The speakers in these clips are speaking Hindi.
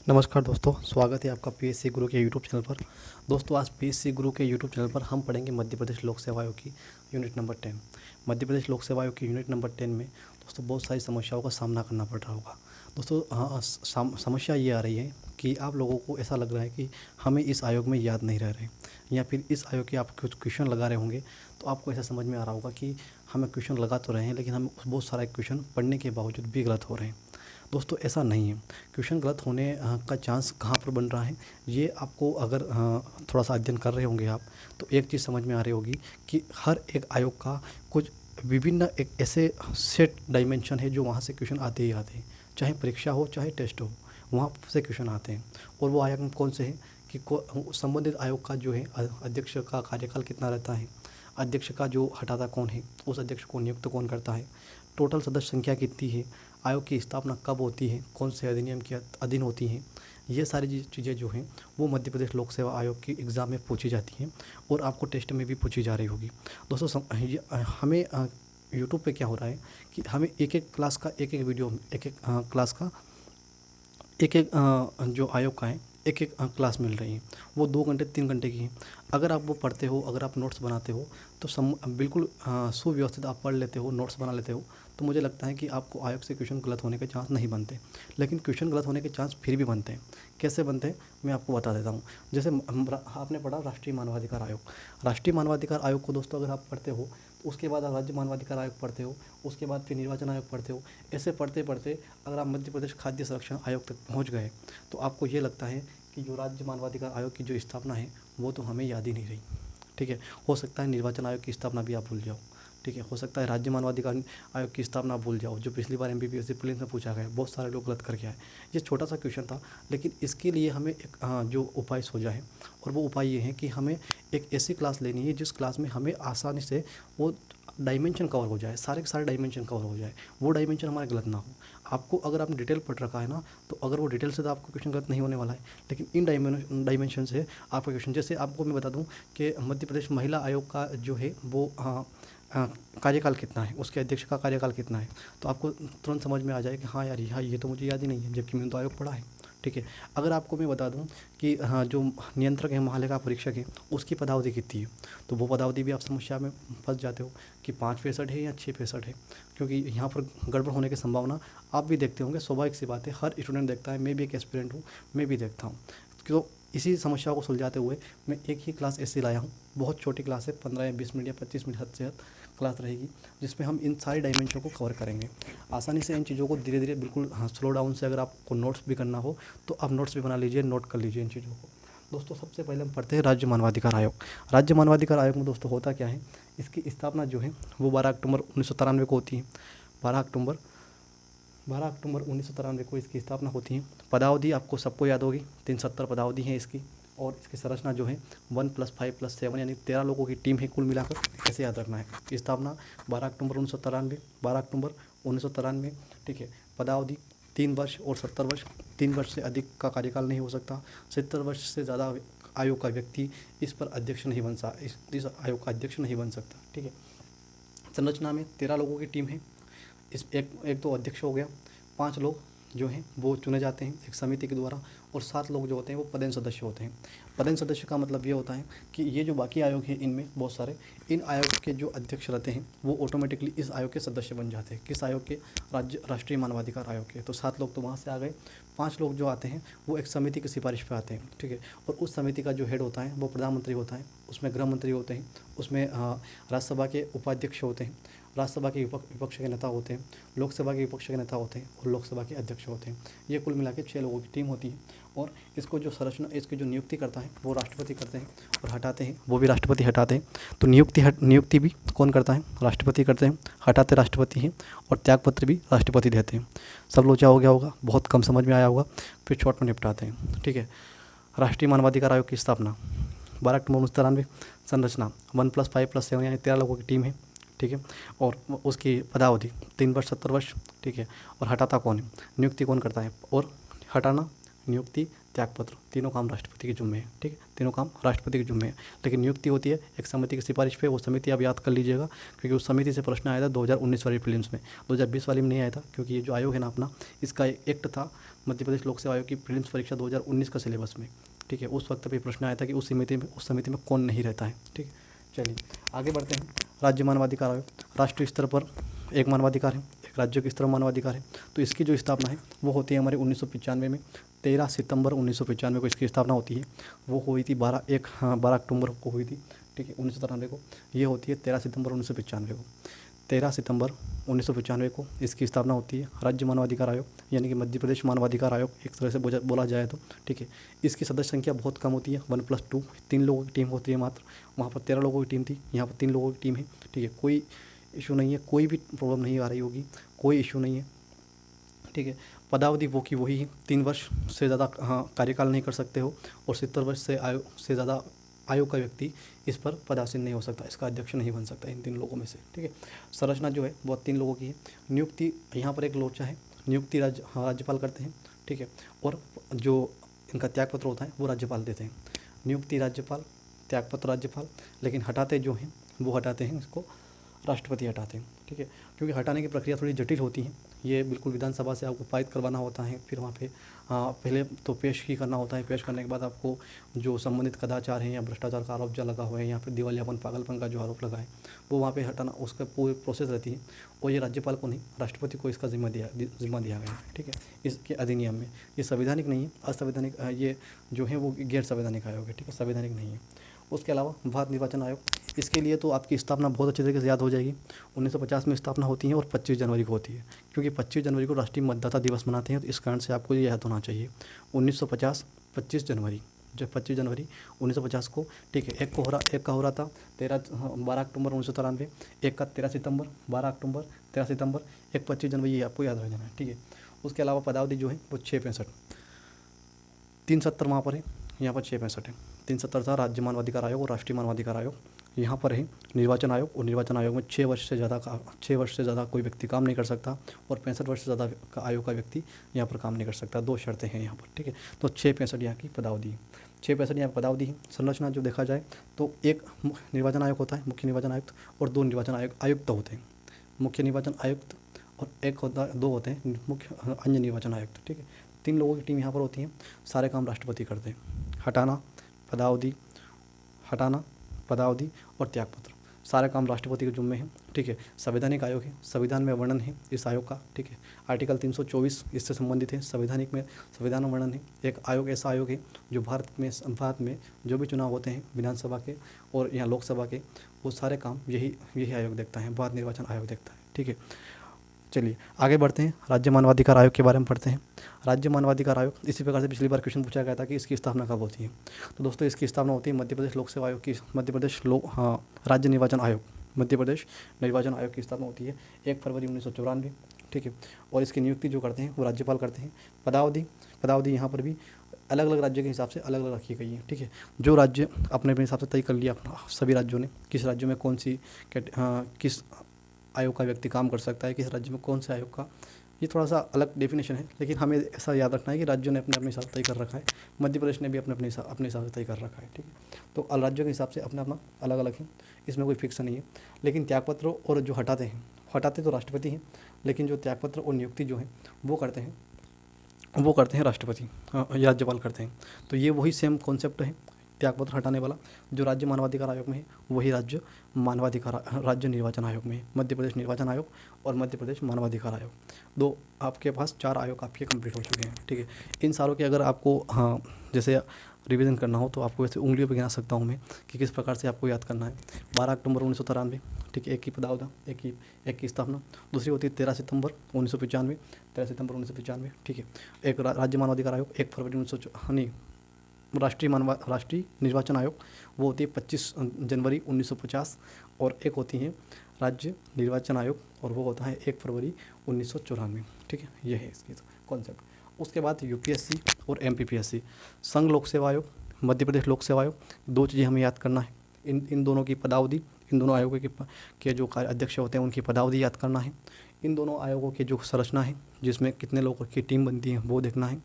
नमस्कार दोस्तों, स्वागत है आपका पीएससी गुरु के यूट्यूब चैनल पर। दोस्तों, आज पीएससी गुरु के यूट्यूब चैनल पर हम पढ़ेंगे मध्य प्रदेश लोक सेवा आयोग की यूनिट नंबर 10। मध्य प्रदेश लोक सेवा आयोग की यूनिट नंबर 10 में दोस्तों बहुत सारी समस्याओं का सामना करना पड़ रहा होगा। दोस्तों हाँ, समस्या ये आ रही है कि आप लोगों को ऐसा लग रहा है कि हमें इस आयोग में याद नहीं रह रहे, या फिर इस आयोग के आप कुछ क्वेश्चन लगा रहे होंगे तो आपको ऐसा समझ में आ रहा होगा कि हमें क्वेश्चन लगा तो रहे हैं, लेकिन हम बहुत सारे क्वेश्चन पढ़ने के बावजूद भी गलत हो रहे हैं। दोस्तों ऐसा नहीं है। क्वेश्चन गलत होने का चांस कहाँ पर बन रहा है, ये आपको अगर थोड़ा सा अध्ययन कर रहे होंगे आप, तो एक चीज़ समझ में आ रही होगी कि हर एक आयोग का कुछ विभिन्न एक ऐसे सेट डायमेंशन है जो वहाँ से क्वेश्चन आते ही आते हैं। चाहे परीक्षा हो चाहे टेस्ट हो, वहाँ से क्वेश्चन आते हैं। और वो आयोग में कौन से हैं कि संबंधित आयोग का जो है अध्यक्ष का कार्यकाल कितना रहता है, अध्यक्ष का जो हटाता कौन है, उस अध्यक्ष को नियुक्त कौन करता है, टोटल सदस्य संख्या कितनी है, आयोग की स्थापना कब होती है, कौन से अधिनियम के अधीन होती हैं। ये सारी चीज़ें जो हैं वो मध्य प्रदेश लोक सेवा आयोग की एग्ज़ाम में पूछी जाती हैं और आपको टेस्ट में भी पूछी जा रही होगी। दोस्तों हमें यूट्यूब पे क्या हो रहा है कि हमें एक एक क्लास का एक एक वीडियो, एक एक क्लास का एक एक जो आयोग का है एक एक क्लास मिल रही है। वो 2 घंटे 3 घंटे की है। अगर आप वो पढ़ते हो, अगर आप नोट्स बनाते हो तो बिल्कुल सुव्यवस्थित आप पढ़ लेते हो, नोट्स बना लेते हो, तो मुझे लगता है कि आपको आयोग से क्वेश्चन गलत होने के चांस नहीं बनते। लेकिन क्वेश्चन गलत होने के चांस फिर भी बनते हैं। कैसे बनते हैं मैं आपको बता देता हूँ। जैसे आपने पढ़ा राष्ट्रीय मानवाधिकार आयोग। राष्ट्रीय मानवाधिकार आयोग को दोस्तों अगर आप पढ़ते हो तो उसके बाद आप राज्य मानवाधिकार आयोग पढ़ते हो, उसके बाद फिर निर्वाचन आयोग पढ़ते हो। ऐसे पढ़ते पढ़ते अगर आप मध्य प्रदेश खाद्य संरक्षण आयोग तक पहुँच गए तो आपको ये लगता है कि जो राज्य मानवाधिकार आयोग की जो स्थापना है वो तो हमें याद ही नहीं रही। ठीक है, हो सकता है निर्वाचन आयोग की स्थापना भी आप भूल जाओ। ठीक है, हो सकता है राज्य मानवाधिकार आयोग की स्थापना भूल जाओ, जो पिछली बार एमपीपीएससी प्रीलिम्स में पूछा गया, बहुत सारे लोग गलत करके आए। ये छोटा सा क्वेश्चन था, लेकिन इसके लिए हमें एक जो उपाय सोचा है, और वो उपाय ये है कि हमें एक ऐसी क्लास लेनी है जिस क्लास में हमें आसानी से वो डायमेंशन कवर हो जाए, सारे के सारे डायमेंशन कवर हो जाए, वो डायमेंशन हमारे गलत ना हो। आपको अगर आपने डिटेल पढ़ रखा है ना, तो अगर वो डिटेल से तो आपको क्वेश्चन गलत नहीं होने वाला है, लेकिन इन डायमेंशन से आपका क्वेश्चन, जैसे आपको मैं बता दूं कि मध्य प्रदेश महिला आयोग का जो है वो कार्यकाल कितना है, उसके अध्यक्ष का कार्यकाल कितना है, तो आपको तुरंत समझ में आ जाए कि हाँ यार, हाँ ये तो मुझे याद ही नहीं है, जबकि मैंने तो आयोग पढ़ा है। ठीक है, अगर आपको मैं बता दूं कि हाँ जो नियंत्रक है, महालेखा परीक्षक है, उसकी पदावधि कितनी है, तो वो पदावधि भी आप समस्या में फंस जाते हो कि 5 फ़ीसद है या 6 फ़ीसद है, क्योंकि यहाँ पर गड़बड़ होने की संभावना आप भी देखते होंगे। स्वाभाविक सी बात है, हर स्टूडेंट देखता है, मैं भी एक एस्पिरेंट हूँ, मैं भी देखता हूँ। तो इसी समस्या को सुलझाते हुए मैं एक ही क्लास ऐसी लाया हूँ, बहुत छोटी क्लास है, 15 या 20 मिनट या 25 मिनट हद से हद क्लास रहेगी, जिसमें हम इन सारी डायमेंशन को कवर करेंगे आसानी से। इन चीज़ों को धीरे धीरे बिल्कुल स्लो डाउन से, अगर आपको नोट्स भी करना हो तो आप नोट्स भी बना लीजिए, नोट कर लीजिए इन चीज़ों को। दोस्तों सबसे पहले हम पढ़ते हैं राज्य मानवाधिकार आयोग। राज्य मानवाधिकार आयोग में दोस्तों होता क्या है, इसकी स्थापना जो है वो 12 अक्टूबर 1993 को होती है। 12 अक्टूबर 1993 को इसकी स्थापना होती है। पदावधि आपको सबको याद होगी, 370 पदावधि है इसकी, और इसकी संरचना जो है 1+5+7 यानी 13 लोगों की टीम है कुल मिलाकर, ऐसे याद रखना है। स्थापना 12 अक्टूबर 1993, 12 अक्टूबर 1993। ठीक है, पदावधि 3 वर्ष और 70 वर्ष, 3 वर्ष से अधिक का कार्यकाल नहीं हो सकता। 70 वर्ष से ज़्यादा आयोग का व्यक्ति इस पर अध्यक्ष नहीं बन सकता, इस आयोग का अध्यक्ष नहीं बन सकता। ठीक है, संरचना में 13 लोगों की टीम है। इस एक तो अध्यक्ष हो गया, 5 लोग जो हैं वो चुने जाते हैं एक समिति के द्वारा, और 7 लोग जो होते हैं वो पदेन सदस्य होते हैं। पदेन सदस्य का मतलब ये होता है कि ये जो बाकी आयोग हैं इनमें बहुत सारे, इन आयोग के जो अध्यक्ष रहते हैं वो ऑटोमेटिकली इस आयोग के सदस्य बन जाते हैं। किस आयोग के? राष्ट्रीय मानवाधिकार आयोग के। तो 7 लोग तो वहाँ से आ गए। 5 लोग जो आते हैं वो एक समिति की सिफारिश पे आते हैं। ठीक है, और उस समिति का जो हेड होता है वो प्रधानमंत्री होता है, उसमें गृह मंत्री होते हैं, उसमें राज्यसभा के उपाध्यक्ष होते हैं, राज्यसभा के विपक्ष के नेता होते हैं, लोकसभा के विपक्ष के नेता होते हैं, और लोकसभा के अध्यक्ष होते हैं। ये कुल मिला के 6 लोगों की टीम होती है। और इसको जो संरचना, इसकी जो नियुक्ति करता है वो राष्ट्रपति करते हैं, और हटाते हैं वो भी राष्ट्रपति हटाते हैं। तो नियुक्ति भी कौन करता है? राष्ट्रपति करते हैं। हटाते राष्ट्रपति हैं, और त्यागपत्र भी राष्ट्रपति देते हैं। सब लोचा हो गया होगा, बहुत कम समझ में आया होगा, फिर शॉर्ट में निपटाते हैं। ठीक है, राष्ट्रीय मानवाधिकार आयोग की स्थापना 12 अक्टूबर 1993। संरचना 1+5+7 यानी 13 लोगों की टीम है। ठीक है, और उसकी पदावधि 3 वर्ष 70 वर्ष। ठीक है, और हटाता कौन है? नियुक्ति कौन करता है? और हटाना, नियुक्ति, त्यागपत्र, तीनों काम राष्ट्रपति के जिम्मे है। ठीक है, तीनों काम राष्ट्रपति के जिम्मे है। लेकिन नियुक्ति होती है एक समिति की सिफारिश पे। वो समिति आप याद कर लीजिएगा, क्योंकि उस समिति से प्रश्न आया था 2019 वाली प्रीलिम्स में। 2020 वाली में नहीं आया था, क्योंकि ये जो आयोग है ना अपना, इसका एक्ट था मध्य प्रदेश लोक सेवा आयोग की प्रीलिम्स परीक्षा 2019 का सिलेबस में। ठीक है, उस वक्त पे प्रश्न आया था कि उस समिति में कौन नहीं रहता है। ठीक है, चलिए आगे बढ़ते हैं। राज्य मानवाधिकार आयोग, राष्ट्रीय स्तर पर एक मानवाधिकार है, एक राज्य के स्तर पर मानवाधिकार है। तो इसकी जो स्थापना है वो होती है हमारे 1995 में। 13 सितंबर 1995 को इसकी स्थापना होती है। वो हुई थी 12 अक्टूबर को हुई थी। ठीक है, 1993 को। ये होती है 13 सितंबर 1995 को। 13 सितंबर 1995 को इसकी स्थापना होती है राज्य मानवाधिकार आयोग, यानी कि मध्य प्रदेश मानवाधिकार आयोग एक तरह से बोला जाए तो। ठीक है, इसकी सदस्य संख्या बहुत कम होती है, 1+2, 3 लोगों की टीम होती है मात्र। वहाँ पर 13 लोगों की टीम थी, यहाँ पर 3 लोगों की टीम है। ठीक है, कोई इशू नहीं है, कोई भी प्रॉब्लम नहीं आ रही होगी, कोई इशू नहीं है। ठीक है, पदावधि वो की वही है, 3 वर्ष से ज़्यादा कार्यकाल नहीं कर सकते हो, और 70 वर्ष से ज़्यादा आयोग का व्यक्ति इस पर पदासीन नहीं हो सकता, इसका अध्यक्ष नहीं बन सकता इन 3 लोगों में से। ठीक है, संरचना जो है वो 3 लोगों की है। नियुक्ति यहाँ पर एक लोचा है, नियुक्ति राज्यपाल करते हैं। ठीक है, और जो इनका त्यागपत्र होता है वो राज्यपाल देते हैं। नियुक्ति राज्यपाल, त्यागपत्र राज्यपाल, लेकिन हटाते जो हैं वो हटाते हैं इसको राष्ट्रपति हटाते हैं। ठीक है, क्योंकि हटाने की प्रक्रिया थोड़ी जटिल होती है। ये बिल्कुल विधानसभा से आपको पारित करवाना होता है, फिर वहाँ पे पहले तो पेश ही करना होता है। पेश करने के बाद आपको जो संबंधित कदाचार हैं या भ्रष्टाचार का आरोप जो लगा हुआ है या फिर दिवालियापन पागलपन का जो आरोप लगा है वो वहाँ पे हटाना, उसका पूरी प्रोसेस रहती है। और ये राज्यपाल को नहीं, राष्ट्रपति को इसका जिम्मा दिया गया है। ठीक है, इसके अधिनियम में। ये संवैधानिक नहीं है, असंवैधानिक, ये जो है वो गैर संवैधानिक आयोग है। ठीक है, संवैधानिक नहीं है। उसके अलावा भारत निर्वाचन आयोग, इसके लिए तो आपकी स्थापना बहुत अच्छे तरीके से याद हो जाएगी। 1950 में स्थापना होती है और 25 जनवरी को होती है, क्योंकि 25 जनवरी को राष्ट्रीय मतदाता दिवस मनाते हैं। तो इस कारण से आपको ये याद होना चाहिए 1950 25 जनवरी, जब 25 जनवरी 1950 को। ठीक है, एक का हो रहा था 12 अक्टूबर 1993, एक का 13 सितंबर, 12 अक्टूबर, 13 सितंबर, एक 25 जनवरी, ये आपको याद रह जाना है। ठीक है, उसके अलावा पदावधि जो है वो 665, 370 वहाँ पर है, यहाँ पर 665 है। 370 था राज्य मानवाधिकार आयोग और राष्ट्रीय मानवाधिकार आयोग। यहाँ पर है निर्वाचन आयोग, और निर्वाचन आयोग में 6 वर्ष से ज़्यादा कोई व्यक्ति काम नहीं कर सकता, और 65 वर्ष से ज़्यादा का आयोग का व्यक्ति यहाँ पर काम नहीं कर सकता। 2 शर्तें हैं यहाँ पर। ठीक है, तो 665 यहाँ की पदावधि है। 665 यहाँ पदावधि है। संरचना जो देखा जाए तो एक निर्वाचन आयोग होता है, मुख्य निर्वाचन आयुक्त, और 2 निर्वाचन आयुक्त होते हैं, मुख्य निर्वाचन आयुक्त, और 2 होते हैं मुख्य अन्य निर्वाचन आयुक्त। ठीक है, 3 लोगों की टीम यहाँ पर होती है। सारे काम राष्ट्रपति करते हैं, हटाना, पदावधि और त्यागपत्र, सारे काम राष्ट्रपति के जिम्मे हैं। ठीक है, संवैधानिक आयोग है, संविधान में वर्णन है इस आयोग का। ठीक है, आर्टिकल 324 इससे संबंधित है, संविधान में वर्णन है। एक आयोग ऐसा आयोग है जो भारत में जो भी चुनाव होते हैं विधानसभा के और यहाँ लोकसभा के, वो सारे काम यही आयोग देखता है, भारत निर्वाचन आयोग देखता है। ठीक है, चलिए आगे बढ़ते हैं। राज्य मानवाधिकार आयोग के बारे में पढ़ते हैं। राज्य मानवाधिकार आयोग, इसी प्रकार से पिछली बार क्वेश्चन पूछा गया था कि इसकी स्थापना कब होती है। तो दोस्तों इसकी स्थापना होती है मध्य प्रदेश लोक सेवा आयोग की, राज्य निर्वाचन आयोग, मध्य प्रदेश निर्वाचन आयोग की स्थापना होती है 1 फरवरी 1994। ठीक है, और इसकी नियुक्ति जो करते हैं वो राज्यपाल करते हैं। पदावधि यहाँ पर भी अलग अलग राज्य के हिसाब से अलग अलग रखी गई है। ठीक है, जो राज्य अपने हिसाब से तय कर लिया सभी राज्यों ने, किस राज्य में कौन सी किस आयोग का व्यक्ति काम कर सकता है, किस राज्य में कौन से आयोग का, ये थोड़ा सा अलग डेफिनेशन है, लेकिन हमें ऐसा याद रखना है कि राज्यों ने अपने हिसाब से तय कर रखा है। मध्य प्रदेश ने भी अपने हिसाब से तय कर रखा है। ठीक है, तो राज्यों के हिसाब से अपना अलग अलग है, इसमें कोई फिक्स नहीं है। लेकिन त्यागपत्र और जो हटाते तो राष्ट्रपति हैं, लेकिन जो त्यागपत्र और नियुक्ति जो है वो करते हैं राष्ट्रपति, राज्यपाल करते हैं। तो ये वही सेम कॉन्सेप्ट है त्यागपत्र हटाने वाला, जो राज्य मानवाधिकार आयोग में है वही राज्य निर्वाचन आयोग में है, मध्य प्रदेश निर्वाचन आयोग और मध्य प्रदेश मानवाधिकार आयोग। 2 आपके पास 4 आयोग आपके कंप्लीट हो चुके हैं। ठीक है, इन सारों के अगर आपको जैसे रिवीजन करना हो तो आपको वैसे उंगलियों पर गिना सकता हूँ मैं कि किस प्रकार से आपको याद करना है। 12 अक्टूबर 1993, ठीक है, एक की पदावधि, एक की स्थापना। दूसरी होती है 13 सितंबर 1995। ठीक है, एक राज्य मानवाधिकार आयोग 1 फरवरी राष्ट्रीय निर्वाचन आयोग वो होती है 25 जनवरी 1950, और एक होती है राज्य निर्वाचन आयोग और वो होता है 1 फरवरी 1994। ठीक है, ये है इसकी कॉन्सेप्ट। उसके बाद यूपीएससी और एमपीपीएससी, संघ लोक सेवा आयोग, मध्य प्रदेश लोक सेवा आयोग, 2 चीज़ें हमें याद करना है। इन दोनों की पदावधि, इन दोनों आयोगों के जो अध्यक्ष होते हैं उनकी पदावधि याद करना है। इन दोनों आयोगों के जो संरचना है जिसमें कितने लोगों की टीम बनती है वो देखना है।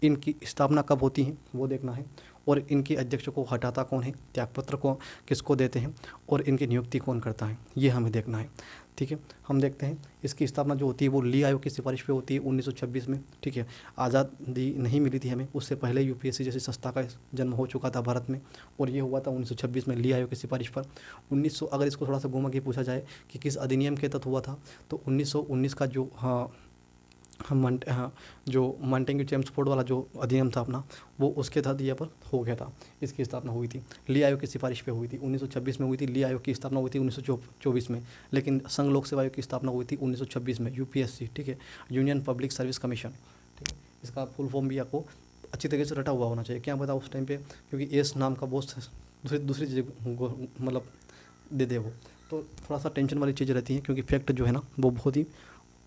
इनकी स्थापना कब होती है वो देखना है। और इनके अध्यक्ष को हटाता कौन है, त्यागपत्र को किसको देते हैं, और इनकी नियुक्ति कौन करता है, ये हमें देखना है। ठीक है, हम देखते हैं इसकी स्थापना जो होती है वो ली आयोग की सिफारिश पे होती है 1926 में। ठीक है, आज़ादी नहीं मिली थी हमें, उससे पहले यूपीएससी जैसी संस्था का जन्म हो चुका था भारत में, और ये हुआ था 1926 में ली आयोग की सिफारिश पर। 1900 अगर इसको थोड़ा सा घुमा के पूछा जाए कि किस अधिनियम के तहत हुआ था, तो 1919 का जो जो मांटेग्यू चेम्सफोर्ड वाला जो अधिनियम था अपना, वो उसके तहत यहाँ पर हो गया था। इसकी स्थापना हुई थी, ली आयोग की सिफारिश पे हुई थी, 1926 में हुई थी। ली आयोग की स्थापना हुई थी 1924 में, लेकिन संघ लोक सेवा आयोग की स्थापना हुई थी 1926 में, यूपीएससी। ठीक है, यूनियन पब्लिक सर्विस कमीशन। ठीक है, इसका फुल फॉर्म भी आपको अच्छी तरीके से रटा हुआ होना चाहिए, क्या पता उस टाइम पे, क्योंकि एस नाम का बहुत दूसरी चीज़ें मतलब दे दे वो, तो थोड़ा सा टेंशन वाली चीज़ रहती है, क्योंकि फैक्ट जो है ना वो बहुत ही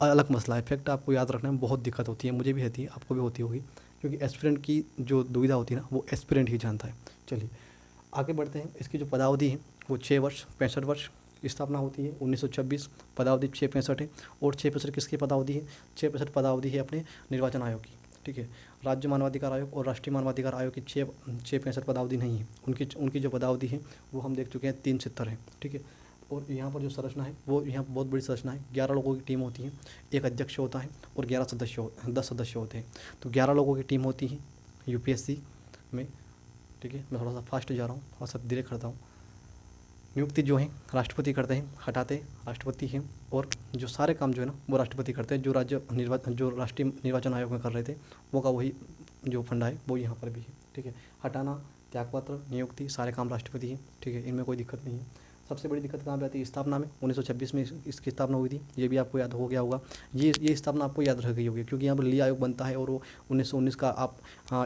अलग मसला है। फैक्ट आपको याद रखने में बहुत दिक्कत होती है, मुझे भी रहती है, आपको भी होती होगी, क्योंकि एस्पिरेंट की जो दुविधा होती है ना वो एस्पिरेंट ही जानता है। चलिए आगे बढ़ते हैं। इसकी जो पदावधि है वो 6 वर्ष 65 वर्ष। स्थापना होती है 1926, पदावधि 665 है। और 665 किसकी पदावधि है, 665 पदावधि है अपने निर्वाचन आयोग की। ठीक है, राज्य मानवाधिकार आयोग और राष्ट्रीय मानवाधिकार आयोग की 665 पदावधि नहीं है। उनकी जो पदावधि है वो हम देख चुके हैं 370 है। ठीक है, और यहाँ पर जो संरचना है वो यहाँ बहुत बड़ी संरचना है। 11 लोगों की टीम होती है, एक अध्यक्ष होता है और 10 सदस्य होते हैं। तो 11 लोगों की टीम होती है यूपीएससी में। ठीक है, मैं थोड़ा सा फास्ट जा रहा हूँ, थोड़ा सा धीरे करता हूँ। नियुक्ति जो है राष्ट्रपति करते हैं, हटाते राष्ट्रपति हैं, और जो सारे काम जो है ना वो राष्ट्रपति करते हैं। जो राष्ट्रीय निर्वाचन आयोग में कर रहे थे वो का वही जो फंडा है वो यहाँ पर भी है। ठीक है, हटाना, त्यागपत्र, नियुक्ति, सारे काम राष्ट्रपति हैं। ठीक है, इनमें कोई दिक्कत नहीं है। सबसे बड़ी दिक्कत कहाँ पे आती है, स्थापना में। 1926 में इसकी स्थापना हुई थी, ये भी आपको याद हो गया होगा। ये स्थापना आपको याद रह गई होगी, क्योंकि यहाँ पर ली आयोग बनता है, और वो 1919 का आप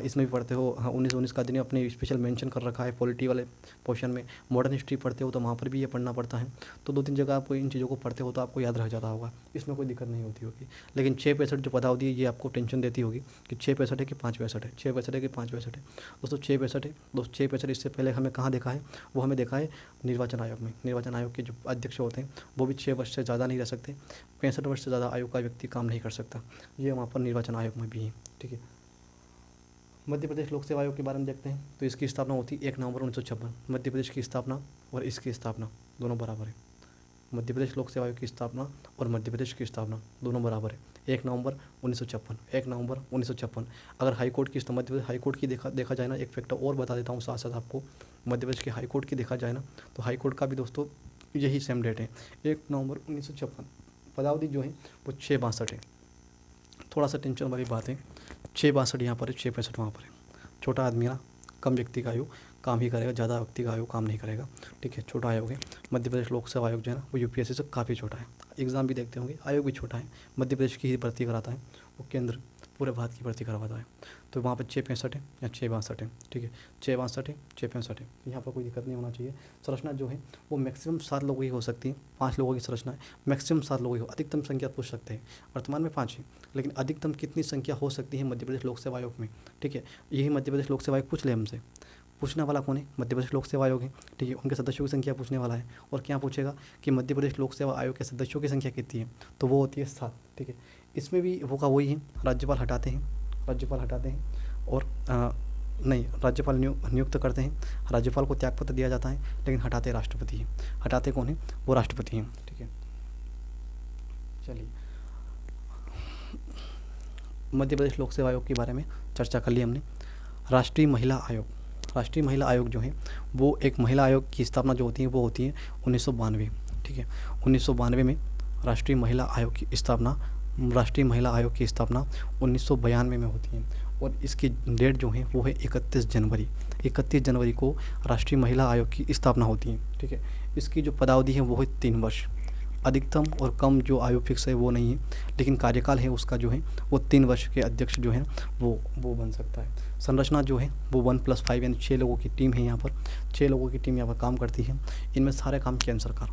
इसमें भी पढ़ते हो। 1919 का दिन अपने स्पेशल मेंशन कर रखा है पॉलिटी वाले पोर्शन में। मॉडर्न हिस्ट्री पढ़ते हो तो वहाँ पर भी ये पढ़ना पड़ता है। तो 2-3 जगह आपको इन चीज़ों को पढ़ते हो तो आपको याद रह जाता होगा, इसमें कोई दिक्कत नहीं होती होगी। लेकिन 665 जो पदावधि है ये आपको टेंशन देती होगी कि 665 है कि 565 है, 665 है कि 565 है। दोस्तों 665 है, 665 इससे पहले हमें कहाँ देखा है, वो हमें देखा है निर्वाचन आयोग में। निर्वाचन आयोग के जो अध्यक्ष होते हैं वो भी 6 वर्ष से ज़्यादा नहीं रह सकते, 65 वर्ष से ज़्यादा आयु का व्यक्ति काम नहीं कर सकता। ये वहाँ पर निर्वाचन आयोग में भी है। ठीक है, मध्य प्रदेश लोक सेवा आयोग के बारे में देखते हैं। तो इसकी स्थापना होती है 1 नवंबर 1956। मध्य प्रदेश की स्थापना और इसकी स्थापना दोनों बराबर है। मध्य प्रदेश लोक सेवा आयोग की स्थापना और मध्य प्रदेश की स्थापना दोनों बराबर है। 1 नवंबर 1956, 1 नवंबर 1956। अगर हाईकोर्ट की मध्य प्रदेश हाईकोर्ट की देखा जाए ना, एक फैक्टर और बता देता हूँ साथ साथ आपको। मध्य प्रदेश के हाईकोर्ट की देखा जाए ना तो हाईकोर्ट का भी दोस्तों यही सेम डेट है, 1 नवंबर 1956। पदावधि जो है वो 662 है। थोड़ा सा टेंशन वाली बात है, 662 यहाँ पर है, 665 वहाँ पर है। छोटा आदमी ना, कम व्यक्ति का आयु काम ही करेगा, ज़्यादा व्यक्ति का आयोग काम नहीं करेगा। ठीक है, छोटा आयोग है। मध्य प्रदेश लोक सेवा आयोग जो है ना वो यूपीएससी से काफ़ी छोटा है। एग्ज़ाम भी देखते होंगे, आयोग भी छोटा है। मध्य प्रदेश की ही भर्ती कराता है, वो केंद्र पूरे भारत की भर्ती करवाता है। तो वहाँ पर 665 है या 662 है। ठीक है, 662 है, 665 है, यहाँ पर कोई दिक्कत नहीं होना चाहिए। संरचना जो है वो मैक्सिमम 7 लोगों की हो सकती है, 5 लोगों की संरचना है, मैक्सिमम 7 लोगों की हो। अधिकतम संख्या पूछ सकते हैं, वर्तमान में 5 है, लेकिन अधिकतम कितनी संख्या हो सकती है मध्य प्रदेश लोक सेवा आयोग में। ठीक है, यही मध्य प्रदेश लोक सेवा आयोग पूछ ले हमसे। पूछने वाला कौन है, मध्य प्रदेश लोक सेवा आयोग है। ठीक है, उनके सदस्यों की संख्या पूछने वाला है। और क्या पूछेगा कि मध्य प्रदेश लोक सेवा आयोग के सदस्यों की संख्या कितनी है, तो वो होती है 7। ठीक है, इसमें भी वो का वही है, राज्यपाल हटाते हैं और नहीं, राज्यपाल नियुक्त करते हैं। राज्यपाल को त्यागपत्र दिया जाता है, लेकिन हटाते राष्ट्रपति हैं। हटाते कौन है, वो राष्ट्रपति हैं। ठीक है, चलिए मध्य प्रदेश लोक सेवा आयोग के बारे में चर्चा कर ली हमने। राष्ट्रीय महिला आयोग जो है वो एक महिला आयोग की स्थापना जो होती है वो होती है 1992। ठीक है, 1992 में राष्ट्रीय महिला आयोग की स्थापना 1992 में होती है। और इसकी डेट जो है वो है 31 जनवरी को राष्ट्रीय महिला आयोग की स्थापना होती है। ठीक है, इसकी जो पदावधि है वो है 3 वर्ष। अधिकतम और कम जो आयु फिक्स है वो नहीं है, लेकिन कार्यकाल है उसका जो है वो 3 वर्ष के अध्यक्ष जो है वो बन सकता है। संरचना जो है वो 1+5 यानी 6 लोगों की टीम है। यहाँ पर 6 लोगों की टीम यहाँ पर काम करती है। इनमें सारे काम केंद्र सरकार,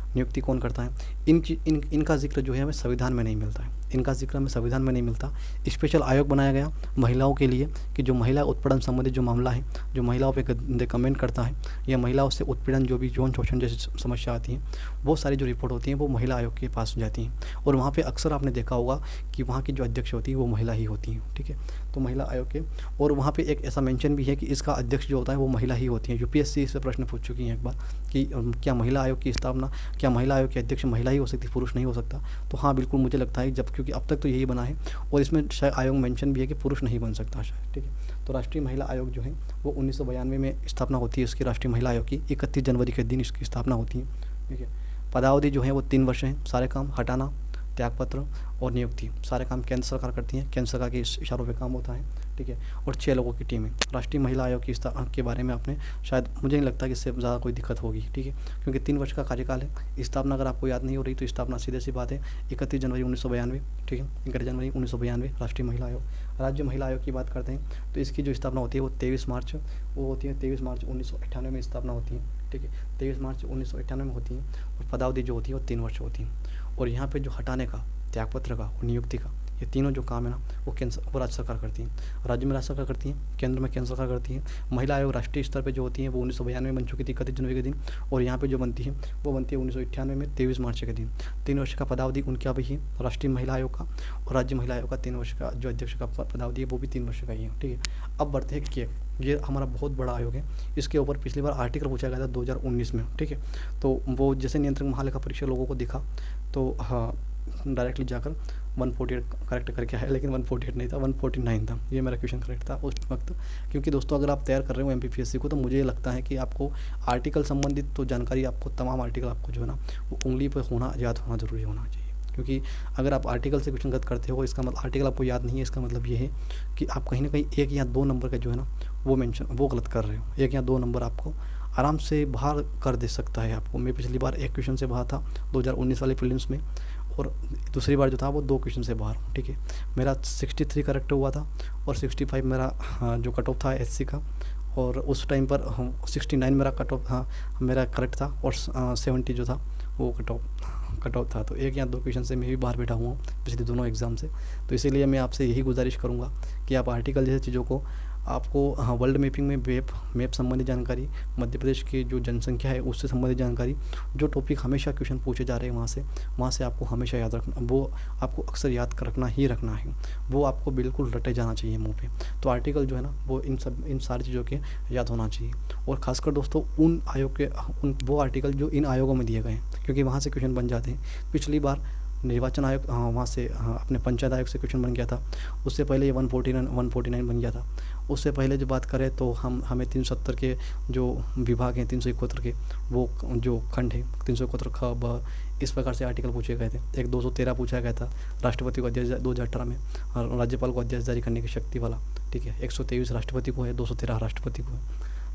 नियुक्ति कौन करता है, इनका जिक्र जो है हमें संविधान में नहीं मिलता है। इनका जिक्र हमें संविधान में नहीं मिलता। स्पेशल आयोग बनाया गया महिलाओं के लिए कि जो महिला उत्पीड़न संबंधित जो मामला है, जो महिलाओं पे गंदे कमेंट करता है या महिलाओं से उत्पीड़न जो भी यौन शोषण जैसी समस्या आती हैं, बहुत सारी जो रिपोर्ट होती हैं वो महिला आयोग के पास जाती हैं। और वहाँ पे अक्सर आपने देखा होगा कि वहाँ की जो अध्यक्ष होती है वो महिला ही होती हैं, ठीक है। तो महिला आयोग के, और वहाँ पे एक ऐसा मेंशन भी है कि इसका अध्यक्ष जो होता है वो महिला ही होती है। यूपीएससी से प्रश्न पूछ चुकी हैं एक बार कि क्या महिला आयोग की स्थापना, क्या महिला आयोग के अध्यक्ष महिला ही हो सकती, पुरुष नहीं हो सकता? तो हाँ, बिल्कुल मुझे लगता है, जब क्योंकि अब तक तो यही बना है और इसमें शायद आयोग मेंशन भी है कि पुरुष नहीं बन सकता शायद, ठीक है। तो राष्ट्रीय महिला आयोग जो है वो 1992 में स्थापना होती है इसकी, राष्ट्रीय महिला आयोग की 31 जनवरी के दिन इसकी स्थापना होती है, ठीक है। पदावधि जो है वो 3 वर्ष है। सारे काम हटाना, त्यागपत्र और नियुक्ति सारे काम केंद्र सरकार करती है, केंद्र सरकार के इशारों पे काम होता है, ठीक है। और 6 लोगों की टीम है। राष्ट्रीय महिला आयोग की के बारे में आपने शायद, मुझे नहीं लगता कि इससे ज़्यादा कोई दिक्कत होगी, ठीक है, क्योंकि 3 वर्ष का कार्यकाल है। स्थापना अगर आपको याद नहीं हो रही तो स्थापना सीधे सी बात है 31 जनवरी 1992, ठीक है, 31 जनवरी 1992 राष्ट्रीय महिला आयोग। राज्य महिला आयोग की बात करते हैं तो इसकी जो स्थापना होती है वो 23 मार्च 1998 में स्थापना होती है, ठीक है, 23 मार्च 1998 में होती है। और पदावधि जो होती है वो 3 वर्ष होती है। और यहाँ पे जो हटाने का, त्यागपत्र का और नियुक्ति का, ये तीनों जो काम है ना वो राज्य सरकार करती है। राज्य में राज्य सरकार करती है, केंद्र में केंद्र सरकार करती है। महिला आयोग राष्ट्रीय स्तर पे जो होती है वो 1992 में बन चुकी थी 31 जनवरी के दिन, और यहाँ पे जो बनती है वो बनती है 1998 में 23 मार्च के दिन। 3 वर्ष का पदावधि उनका भी है, राष्ट्रीय महिला आयोग का, और राज्य महिला आयोग का 3 वर्ष का जो अध्यक्ष का पदावधि है वो भी 3 वर्ष का ही है, ठीक है। अब बढ़ते हैं केक, ये हमारा बहुत बड़ा आयोग है। इसके ऊपर पिछली बार आर्टिकल पूछा गया था 2019 में, ठीक है। तो वो जैसे नियंत्रक महालेखा परीक्षक लोगों को दिखा तो हाँ, डायरेक्टली जाकर 148 करेक्ट करके आया, लेकिन 148 नहीं था, 149 था। ये मेरा क्वेश्चन करेक्ट था उस वक्त। क्योंकि दोस्तों अगर आप तैयार कर रहे हो एमपीपीएससी को तो मुझे लगता है कि आपको आर्टिकल संबंधित तो जानकारी, आपको तमाम आर्टिकल आपको जो है ना वो उंगली पर होना, याद होना ज़रूरी होना चाहिए। क्योंकि अगर आप आर्टिकल से क्वेश्चन गलत करते हो, इसका मतलब आर्टिकल आपको याद नहीं है, इसका मतलब ये है कि आप कहीं ना कहीं 1 या 2 नंबर का जो है ना वो गलत कर रहे हो। 1 या 2 नंबर आपको आराम से बाहर कर दे सकता है आपको। मैं पिछली बार एक क्वेश्चन से बाहर था 2019 वाले प्रीलिम्स में, और दूसरी बार जो था वो 2 क्वेश्चन से बाहर, ठीक है। मेरा 63 करेक्ट हुआ था और 65 मेरा जो कट ऑफ था एससी का, और उस टाइम पर 69 मेरा कट ऑफ मेरा करेक्ट था, और 70 जो था वो कट ऑफ था। तो 1 या 2 क्वेश्चन से मैं भी बाहर बैठा हुआ हूँ पिछले दोनों एग्ज़ाम से। तो इसीलिए मैं आपसे यही गुजारिश करूँगा कि आप आर्टिकल जैसे चीज़ों को, आपको वर्ल्ड मैपिंग में मैप संबंधी जानकारी, मध्य प्रदेश की जो जनसंख्या है उससे संबंधित जानकारी, जो टॉपिक हमेशा क्वेश्चन पूछे जा रहे हैं वहाँ से आपको हमेशा याद रखना, वो आपको अक्सर याद रखना है, वो आपको बिल्कुल रटे जाना चाहिए मुँह पे। तो आर्टिकल जो है ना वो इन सारी चीज़ों के याद होना चाहिए। और ख़ासकर दोस्तों उन आयोग के वो आर्टिकल जो इन आयोगों में दिए गए हैं, क्योंकि वहाँ से क्वेश्चन बन जाते हैं। पिछली बार निर्वाचन आयोग, वहाँ से अपने पंचायत आयोग से क्वेश्चन बन गया था। उससे पहले ये 149 बन गया था। उससे पहले जो बात करें तो हमें 370 के जो विभाग हैं, 371 के वो जो खंड है, 371 ख ब, इस प्रकार से आर्टिकल पूछे गए थे। एक 213 पूछा गया था, राष्ट्रपति को अध्यादेश 2018 में, और राज्यपाल को अध्यादेश जारी करने की शक्ति वाला, ठीक है। 123 राष्ट्रपति को है, 213 राष्ट्रपति को है,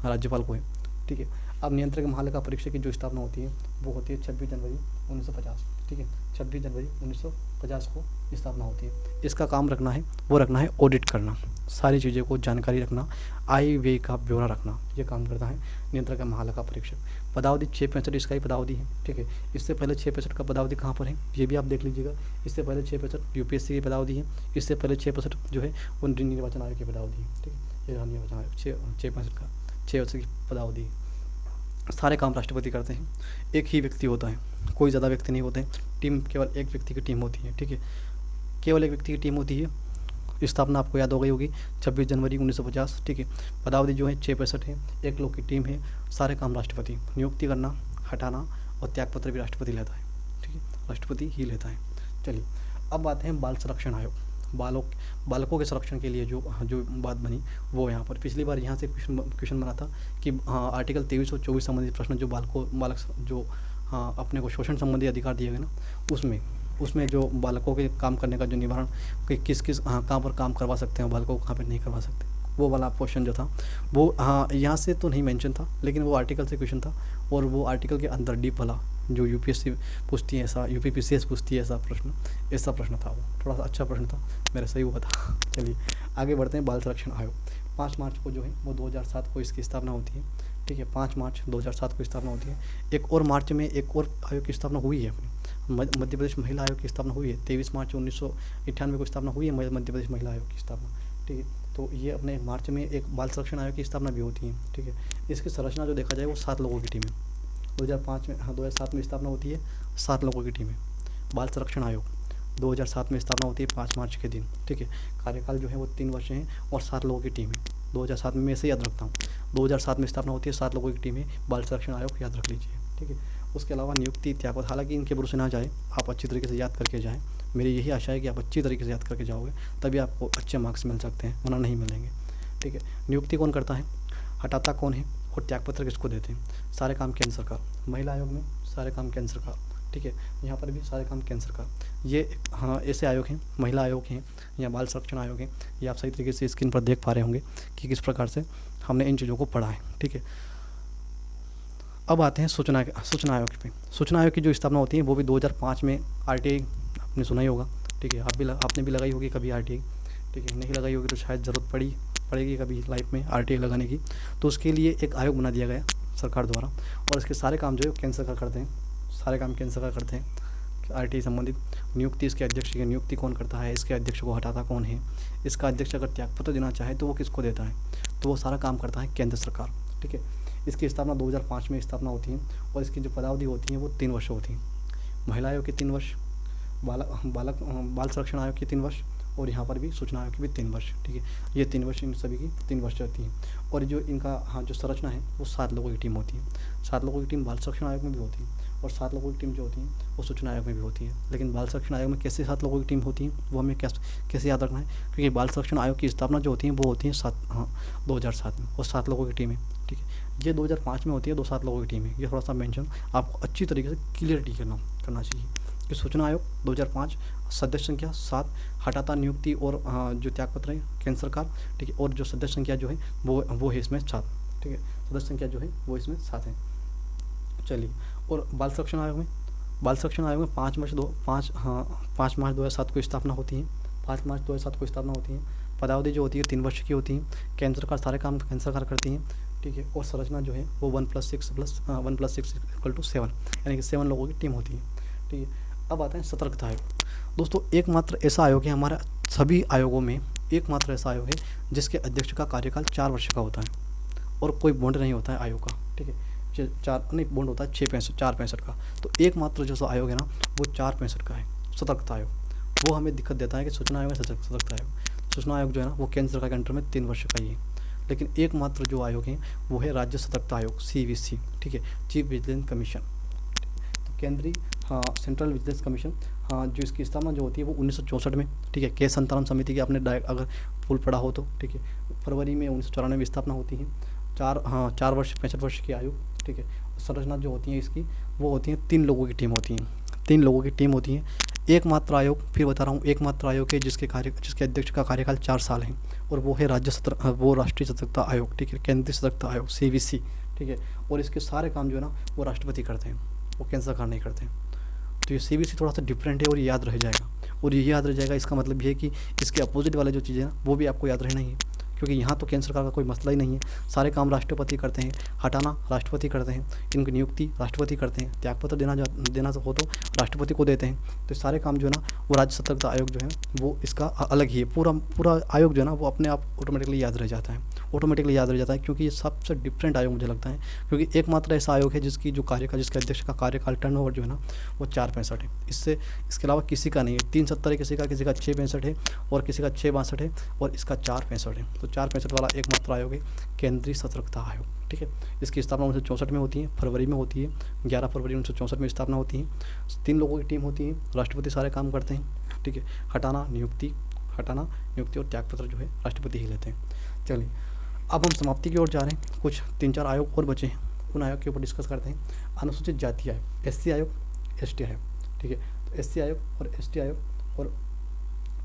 राज्यपाल को है, ठीक है। अब नियंत्रक महालेखा परीक्षक की जो स्थापना होती है वो होती है 26 जनवरी 1950, ठीक है। 26 जनवरी 1950 को स्थापना होती है। इसका काम रखना है ऑडिट करना, सारी चीज़ों को जानकारी रखना, आय व्यय का ब्यौरा रखना, ये काम करता है नियंत्रक महालेखा परीक्षक। पदावधि 665 इसका ही पदावधि है, ठीक है। इससे पहले 665 का पदावधि कहाँ पर है ये भी आप देख लीजिएगा। इससे पहले 665 यूपीएससी की पदावधि है, इससे पहले 665 जो है वो निर्वाचन आयोग की पदावधि है, ठीक है। ये निर्वाचन आयोग 665 का 6 वर्ष की पदावधि है। सारे काम राष्ट्रपति करते हैं, एक ही व्यक्ति होता है, कोई ज़्यादा व्यक्ति नहीं होते हैं। टीम केवल एक व्यक्ति की टीम होती है, ठीक है, केवल एक व्यक्ति की टीम होती है। स्थापना आपको याद हो गई होगी 26 जनवरी 1950, ठीक है। पदावधि जो है 665 है, 1 लोग की टीम है। सारे काम राष्ट्रपति, नियुक्ति करना, हटाना और त्यागपत्र भी राष्ट्रपति लेता है, ठीक है, राष्ट्रपति ही लेता है। चलिए अब आते हैं बाल संरक्षण आयोग। बालकों के संरक्षण के लिए जो बात बनी वो यहाँ पर पिछली बार यहाँ से क्वेश्चन बना था कि आर्टिकल 23 और 24 संबंधित प्रश्न जो बालक जो अपने को शोषण संबंधी अधिकार दिए गए ना, उसमें जो बालकों के काम करने का जो निवारण, कि किस कहाँ पर काम करवा सकते हैं बालकों को, कहाँ पर नहीं करवा सकते, वो वाला क्वेश्चन जो था वो यहाँ से तो नहीं मेंशन था, लेकिन वो आर्टिकल से क्वेश्चन था। और वो आर्टिकल के अंदर डीप वाला जो यूपीएससी पूछती है, ऐसा यूपीपीसीएस पूछती है, ऐसा प्रश्न था। वो थोड़ा सा अच्छा प्रश्न था, मेरा सही हुआ था। चलिए आगे बढ़ते हैं। बाल संरक्षण आयोग 5 मार्च को जो है वो 2007 को इसकी स्थापना होती है, ठीक है, 5 मार्च 2007 को स्थापना होती है। एक और मार्च में एक और आयोग की स्थापना हुई है अपनी, मध्य प्रदेश महिला आयोग की स्थापना हुई है। 23 मार्च 1998 को स्थापना हुई है मध्य प्रदेश महिला आयोग की स्थापना, ठीक है। तो ये अपने मार्च में एक बाल संरक्षण आयोग की स्थापना भी होती है, ठीक है। इसकी संरचना जो देखा जाए वो 7 लोगों की टीम है। 2005 में, हाँ 2007 में स्थापना होती है, 7 लोगों की टीम है। बाल संरक्षण आयोग 2007 में स्थापना होती है 5 मार्च के दिन, ठीक है। कार्यकाल जो है वो 3 वर्ष है और 7 लोगों की टीम है। 2007 में मैं इसे याद रखता हूँ। 2007 में स्थापना होती है, 7 लोगों की टीम है, बाल संरक्षण आयोग याद रख लीजिए, ठीक है। उसके अलावा नियुक्ति, त्यागपत्र, हालांकि इनके भरोसे ना जाए, आप अच्छी तरीके से याद करके जाएँ। मेरी यही आशा है कि आप अच्छी तरीके से याद करके जाओगे, तभी आपको अच्छे मार्क्स मिल सकते हैं, वरना नहीं मिलेंगे, ठीक है। नियुक्ति कौन करता है, हटाता कौन है, और त्यागपत्र किसको देते हैं? सारे काम केंद्र सरकार। महिला आयोग में सारे काम केंद्र सरकार, ठीक है। यहाँ पर भी सारे काम केंद्र सरकार। ये हाँ ऐसे आयोग हैं, महिला आयोग हैं या बाल संरक्षण आयोग हैं। ये आप सही तरीके से स्क्रीन पर देख पा रहे होंगे कि किस प्रकार से हमने इन चीज़ों को पढ़ा है, ठीक है। अब आते हैं सूचना आयोग पे। सूचना आयोग की जो स्थापना होती है वो भी 2005 में। RTI आपने सुना ही होगा, ठीक है। आपने भी लगाई होगी कभी RTI, ठीक है। नहीं लगाई होगी तो शायद ज़रूरत पड़ेगी कभी लाइफ में RTI लगाने की। तो उसके लिए एक आयोग बना दिया गया सरकार द्वारा, और इसके सारे काम जो है केंद्र सरकार करते हैं, सारे काम केंद्र सरकार करते हैं RTI संबंधित। नियुक्ति इसके अध्यक्ष की, नियुक्ति कौन करता है, इसके अध्यक्ष को हटाता कौन है, इसका अध्यक्ष अगर त्यागपत्र देना चाहे तो वो किसको देता है, तो वो सारा काम करता है केंद्र सरकार, ठीक है। इसकी स्थापना 2005 में स्थापना होती है, और इसकी जो पदावधि होती है वो 3 वर्ष होती है। महिला आयोग के 3 वर्ष, बाल संरक्षण आयोग के 3 वर्ष, और यहाँ पर भी सूचना आयोग की भी 3 वर्ष, ठीक है। ये 3 वर्ष इन सभी की 3 वर्ष रहती है। और जो इनका जो संरचना है वो 7 लोगों की टीम होती है। 7 लोगों की टीम बाल संरक्षण आयोग में भी होती है, और 7 लोगों की टीम जो होती है वो सूचना आयोग में भी होती है। लेकिन बाल संरक्षण आयोग में कैसे 7 लोगों की टीम होती है वो हमें कैसे याद रखना है, क्योंकि बाल संरक्षण आयोग की स्थापना जो होती है वो होती है 2007 में, और 7 लोगों की टीम है, ठीक है। ये 2005 में होती है, 7 लोगों की टीम है। ये थोड़ा सा मेंशन आपको अच्छी तरीके से क्लियरिटी करना चाहिए कि सूचना आयोग 2005, सदस्य संख्या 7, हटाता, नियुक्ति और जो त्यागपत्र है केंद्र सरकार, ठीक है। और जो सदस्य संख्या जो है वो है इसमें 7, ठीक है। सदस्य संख्या जो है वो इसमें 7 है। चलिए, और बाल संरक्षण आयोग में 5 मार्च 2007 को स्थापना होती है। 5 मार्च 2007 को स्थापना होती है। पदावधि जो होती है 3 वर्ष की होती है। केंद्र सरकार सारे काम केंद्र सरकार करती है, ठीक है। और संरचना जो है वो 1+6 = 7, यानी कि 7 लोगों की टीम होती है, ठीक है। अब आता है सतर्कता आयोग। दोस्तों एकमात्र ऐसा आयोग है, हमारा सभी आयोगों में एकमात्र ऐसा आयोग है जिसके अध्यक्ष का कार्यकाल 4 वर्ष का होता है, और कोई बॉन्ड नहीं होता है आयोग का, ठीक है। 4 बॉन्ड होता है 465 का। तो एकमात्र जो आयोग है ना वो 465 का है, सतर्कता आयोग। वो हमें दिक्कत देता है कि सूचना आयोग है, सतर्कता आयोग। सूचना आयोग जो है ना वो केंद्र सरकार के अंडर में 3 वर्ष का ही है। लेकिन एकमात्र जो आयोग है वो है राज्य सतर्कता आयोग, CVC, ठीक है, चीफ विजिलेंस कमीशन। तो केंद्रीय सेंट्रल विजिलेंस कमीशन, जो इसकी स्थापना जो होती है वो 1964 में, ठीक है। के संतालन समिति की आपने अगर फुल पढ़ा हो तो, ठीक है। फरवरी में 1994 में स्थापना होती है। 4 वर्ष 65 वर्ष की आयु, ठीक है। संरचना जो होती है इसकी वो होती है 3 लोगों की टीम होती है, 3 लोगों की टीम होती है। एकमात्र आयोग, फिर बता रहा हूँ, एकमात्र आयोग है जिसके अध्यक्ष का कार्यकाल 4 साल है, और वो है राष्ट्रीय सतर्कता आयोग, ठीक है, केंद्रीय सतर्कता आयोग, CVC, ठीक है। और इसके सारे काम जो है ना वो राष्ट्रपति करते हैं, वो केंद्र सरकार नहीं करते हैं। तो ये CVC थोड़ा सा डिफरेंट है और ये याद रह जाएगा, और ये याद रह जाएगा। इसका मतलब ये है कि इसके अपोजिट वाले जो चीज़ें हैं वो भी आपको याद रहना ही है, क्योंकि यहाँ तो केंद्र सरकार का कोई मसला ही नहीं है। सारे काम राष्ट्रपति करते हैं, हटाना राष्ट्रपति करते हैं, इनकी नियुक्ति राष्ट्रपति करते हैं, त्यागपत्र देना हो तो राष्ट्रपति को देते हैं। तो सारे काम जो है ना वो राज्य सतर्कता आयोग जो है वो इसका अलग ही है। पूरा आयोग जो है ना वो अपने आप ऑटोमेटिकली याद रह जाता है, क्योंकि ये सबसे डिफरेंट आयोग मुझे लगता है, क्योंकि एकमात्र ऐसा आयोग है जिसके अध्यक्ष का कार्यकाल टर्नओवर जो है ना वो 465 है। इसके अलावा किसी का नहीं है। 370 है किसी का 665 है, और किसी का 662 है, और इसका 465 है। तो 465 वाला एकमात्र आयोग है केंद्रीय सतर्कता आयोग, ठीक है। इसकी स्थापना 1964 में होती है, फरवरी में होती है, 11 फरवरी 1964 में स्थापना होती है। 3 लोगों की टीम होती है, राष्ट्रपति सारे काम करते हैं, ठीक है। हटाना नियुक्ति और त्यागपत्र जो है राष्ट्रपति ही लेते हैं। चलिए, अब हम समाप्ति की ओर जा रहे हैं। कुछ 3-4 आयोग और बचे हैं, उन आयोग के ऊपर डिस्कस करते हैं। अनुसूचित जाति आयोग, SC आयोग, ST आयोग, ठीक है। तो SC आयोग और ST आयोग, और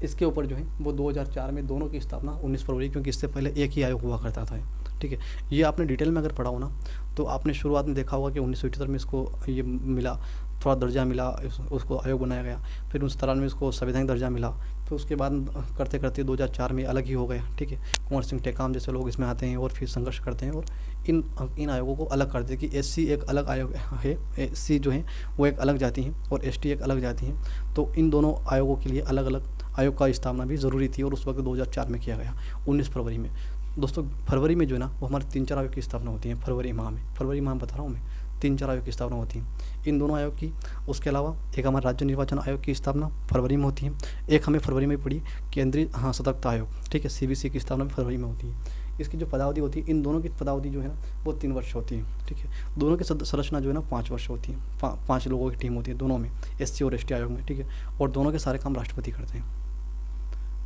इसके ऊपर जो है वो 2004 में दोनों की स्थापना 19 फरवरी, क्योंकि इससे पहले एक ही आयोग हुआ करता था, ठीक है। ये आपने डिटेल में अगर पढ़ा हो ना तो आपने शुरुआत में देखा होगा कि 1978 में इसको ये मिला, थोड़ा दर्जा मिला, उसको आयोग बनाया गया। फिर 1993 में इसको संवैधानिक दर्जा मिला। फिर उसके बाद करते करते 2004 में अलग ही हो गया, ठीक है। कुंवर सिंह टेकाम जैसे लोग इसमें आते हैं और फिर संघर्ष करते हैं और इन आयोगों को अलग करते हैं कि SC एक अलग आयोग है, SC जो है वो एक अलग जाति है और ST एक अलग जाति है। तो इन दोनों आयोगों के लिए अलग अलग आयोग का स्थापना भी ज़रूरी थी और उस वक्त 2004 में किया गया, 19 फरवरी में। दोस्तों फरवरी में जो है ना वो हमारे 3-4 आयोग की स्थापना होती है। फरवरी माह में बता रहा हूँ मैं, 3-4 आयोग की स्थापना होती है इन दोनों आयोग की। उसके अलावा एक हमारे राज्य निर्वाचन आयोग की स्थापना फरवरी में होती है। एक हमें फरवरी में पड़ी केंद्रीय सतर्कता आयोग, ठीक है, CBC की स्थापना भी फरवरी में होती है। इसकी जो पदावधि होती है, इन दोनों की पदावधि जो है ना वो 3 वर्ष होती है, ठीक है। दोनों की संरचना जो है ना 5 वर्ष होती है। 5 लोगों की टीम होती है दोनों में, SC और ST आयोग में, ठीक है। और दोनों के सारे काम राष्ट्रपति करते हैं।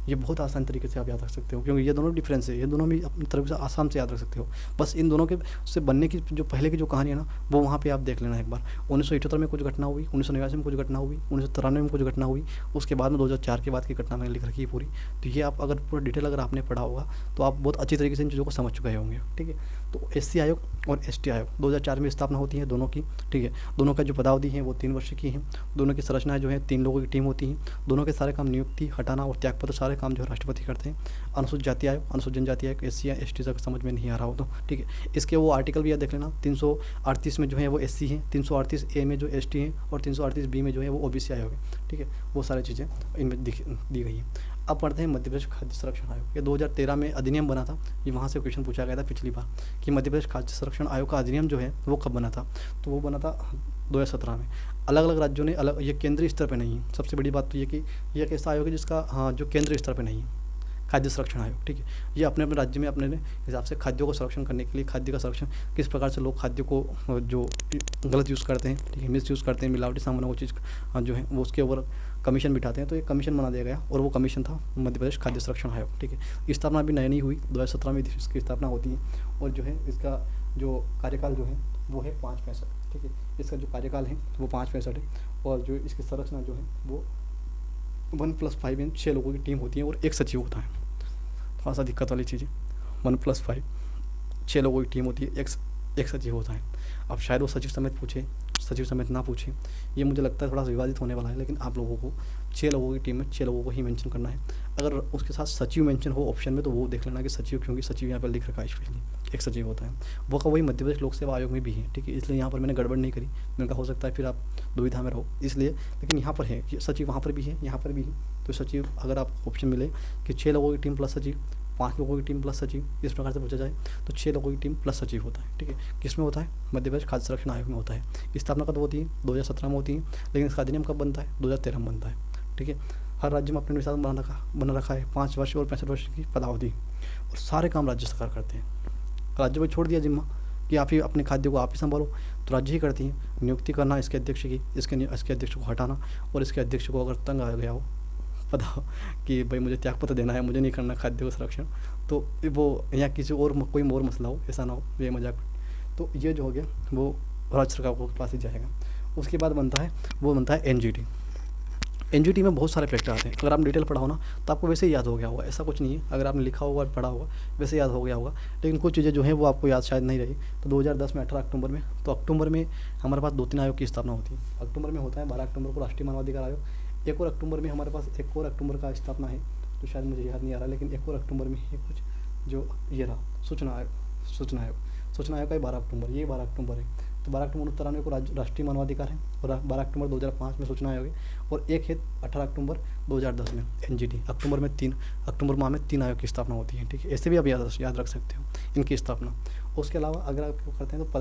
ये बहुत आसान तरीके से आप याद रख सकते हो क्योंकि ये दोनों डिफरेंस है, ये दोनों भी अपनी तरफ से आसाम से याद रख सकते हो। बस इन दोनों के से बनने की जो पहले की जो कहानी है ना वो वहाँ पे आप देख लेना एक बार। 1978 में कुछ घटना हुई, 1989 में कुछ घटना हुई, 1993 में कुछ घटना हुई, उसके बाद में 2004 के बाद की घटना मैंने लिख रखी है पूरी। तो ये आप अगर पूरा डिटेल अगर आपने पढ़ा होगा तो आप बहुत अच्छी तरीके से इन चीज़ों को समझ चुके होंगे, ठीक है। तो SC आयोग और ST आयोग 2004 में स्थापना होती है दोनों की, ठीक है। दोनों का जो पदावधि है वो 3 वर्ष की है। दोनों की संरचनाएं जो है 3 लोगों की टीम होती है। दोनों के सारे काम नियुक्ति, हटाना और त्यागपत्र सारे काम जो है राष्ट्रपति करते हैं। अनुसूचित जाति आयोग, अनुसूचित जनजाति आयोग, SC या ST तक समझ में नहीं आ रहा हो तो ठीक है, इसके वो आर्टिकल भी याद देख लेना। 338 में जो है वो SC है, 338A में जो ST है और 338B में जो है वो OBC आयोग है, ठीक है। वो सारी चीज़ें इनमें दी गई है। अब पढ़ते हैं मध्य प्रदेश खाद्य संरक्षण आयोग। ये 2013 में अधिनियम बना था। ये वहाँ से क्वेश्चन पूछा गया था पिछली बार कि मध्य प्रदेश खाद्य संरक्षण आयोग का अधिनियम जो है वो कब बना था। तो वो बना था 2017 में। अलग अलग राज्यों ने अलग, ये केंद्रीय स्तर पर नहीं है। सबसे बड़ी बात तो ये कि यह एक ऐसा आयोग है जिसका जो केंद्रीय स्तर पर नहीं है, खाद्य संरक्षण आयोग, ठीक है। ये अपने अपने राज्य में अपने हिसाब से खाद्यों को संरक्षण करने के लिए, खाद्य का संरक्षण किस प्रकार से लोग खाद्य को जो गलत यूज़ करते हैं, ठीक है, मिस यूज़ करते हैं, मिलावटी सामानों वो चीज़ जो है वो उसके ऊपर कमीशन बिठाते हैं। तो एक कमीशन बना दिया गया और वो कमीशन था मध्य प्रदेश खाद्य संरक्षण आयोग, ठीक है। स्थापना अभी नई नहीं हुई, 2017 में इसकी स्थापना होती है और जो है इसका जो कार्यकाल जो है वो है 5-65, ठीक है। इसका जो कार्यकाल है वो 5-65 है और जो इसकी संरचना जो है वो 1+5 यानी 6 लोगों की टीम होती है और एक सचिव होता है। थोड़ा सा दिक्कत वाली चीज़ है, 1+5 6 लोगों की टीम होती है, एक सचिव होता है। अब शायद वो सचिव समेत पूछे, सचिव समेत ना पूछे, ये मुझे लगता है थोड़ा सा विवादित होने वाला है। लेकिन आप लोगों को 6 लोगों की टीम में 6 लोगों को ही मेंशन करना है। अगर उसके साथ सचिव मेंशन हो ऑप्शन में तो वो देख लेना कि सचिव, क्योंकि सचिव यहाँ पर लिख रखा है स्पेशली एक सचिव होता है। वो का वही मध्य प्रदेश लोक सेवा आयोग में भी है, ठीक है। इसलिए यहाँ पर मैंने गड़बड़ नहीं करी, मैंने कहा हो सकता है फिर आप दुविधा में रहो इसलिए, लेकिन यहाँ पर है कि सचिव वहाँ पर भी है, यहाँ पर भी है। तो सचिव अगर आप ऑप्शन मिले कि 6 लोगों की टीम प्लस सचिव, 5 लोगों की टीम प्लस सचिव, इस प्रकार से पूछा जाए तो 6 लोगों की टीम प्लस सचिव होता है, ठीक है। किसमें होता है? मध्य प्रदेश खाद्य संरक्षण आयोग में होता है। स्थापना कब होती है? 2017 में होती है, लेकिन इसका अधिनियम कब बनता है? 2013 में बनता है, ठीक है। हर राज्य में अपने अनुसार बना रखा है 5 वर्ष और 65 वर्ष की पदावधि और सारे काम राज्य सरकार करते हैं। राज्य में छोड़ दिया जिम्मा कि आप ही अपने खाद्य को आप ही संभालो, तो राज्य ही करती है। नियुक्ति करना इसके अध्यक्ष की, इसके अध्यक्ष को हटाना, और इसके अध्यक्ष को अगर तंग आ गया हो पता कि भाई मुझे त्यागपत्र देना है, मुझे नहीं करना खाद्य का संरक्षण, तो वो या किसी और कोई और मसला हो, ऐसा ना हो ये मजाक, तो ये जो हो गया वो राज्य सरकार के पास ही जाएगा। उसके बाद बनता है NGT। NGT में बहुत सारे फैक्टर आते हैं। अगर आपने डिटेल पढ़ा हो ना तो आपको वैसे ही याद हो गया होगा, ऐसा कुछ नहीं है। अगर आपने लिखा होगा पढ़ा होगा वैसे याद हो गया होगा, लेकिन कुछ चीज़ें जो हैं वो आपको याद शायद नहीं रही। तो 2010 में 18 अक्टूबर में, तो अक्टूबर में हमारे पास 2-3 आयोग की स्थापना होती है। अक्टूबर में होता है 12 अक्टूबर को राष्ट्रीय मानवाधिकार आयोग, एक और अक्टूबर में हमारे पास एक और अक्टूबर का स्थापना है, तो शायद मुझे याद नहीं आ रहा, लेकिन एक और अक्टूबर में है कुछ जो ये रहा सूचना आयोग का 12 अक्टूबर, ये 12 अक्टूबर है। तो 12 अक्टूबर 1993 को राष्ट्रीय मानवाधिकार है और 12 अक्टूबर 2005 में सूचना आयोग है, और एक है 18 अक्टूबर 2010 में NGT। अक्टूबर माह में 3 आयोग की स्थापना होती है, ठीक है। ऐसे भी आप याद रख सकते हो इनकी स्थापना। उसके अलावा अगर आप करते हैं तो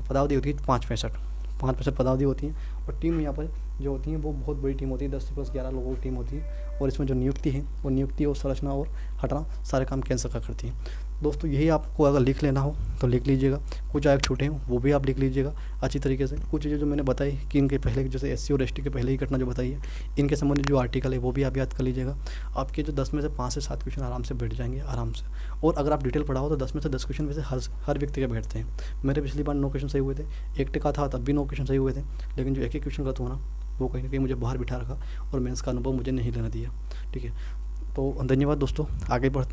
पदावधि होती है 5-65 पदावधि होती है, और टीम यहाँ पर जो होती है वो बहुत बड़ी टीम होती है, 10 से प्लस 11 लोगों की टीम होती है, और इसमें जो नियुक्ति है वो नियुक्ति और संरचना और हटाना सारे काम केंद्र सरकार करती है। दोस्तों यही आपको अगर लिख लेना हो तो लिख लीजिएगा, कुछ आयोग छूटे हों वो भी आप लिख लीजिएगा अच्छी तरीके से। कुछ चीज़ें जो मैंने बताई कि इनके पहले जैसे SC और ST के पहले ही घटना जो बताई है, इनके संबंधित जो आर्टिकल है वो भी आप याद कर लीजिएगा। आपके जो 10 में से 5 से 7 क्वेश्चन आराम से बैठ जाएंगे आराम से, और अगर आप डिटेल पढ़ा हो तो 10 में से 10 क्वेश्चन वैसे हर व्यक्ति के बैठते हैं। मेरे पिछली बार 9 क्वेश्चन सही हुए थे, 1 टिका था तब भी 9 क्वेश्चन सही हुए थे, लेकिन जो एक क्वेश्चन का तो ना वो कहीं ना कहीं मुझे बाहर बिठा रखा और मेंस का अनुभव मुझे नहीं लेना दिया, ठीक है। तो धन्यवाद दोस्तों,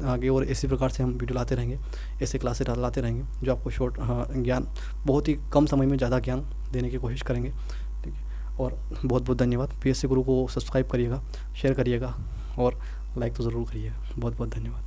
आगे और इसी प्रकार से हम वीडियो लाते रहेंगे, ऐसे क्लासेस लाते रहेंगे जो आपको शॉर्ट ज्ञान बहुत ही कम समय में ज़्यादा ज्ञान देने की कोशिश करेंगे, ठीक है। और बहुत बहुत धन्यवाद। पीएससी गुरु को सब्सक्राइब करिएगा, शेयर करिएगा और लाइक तो ज़रूर करिएगा। बहुत बहुत धन्यवाद।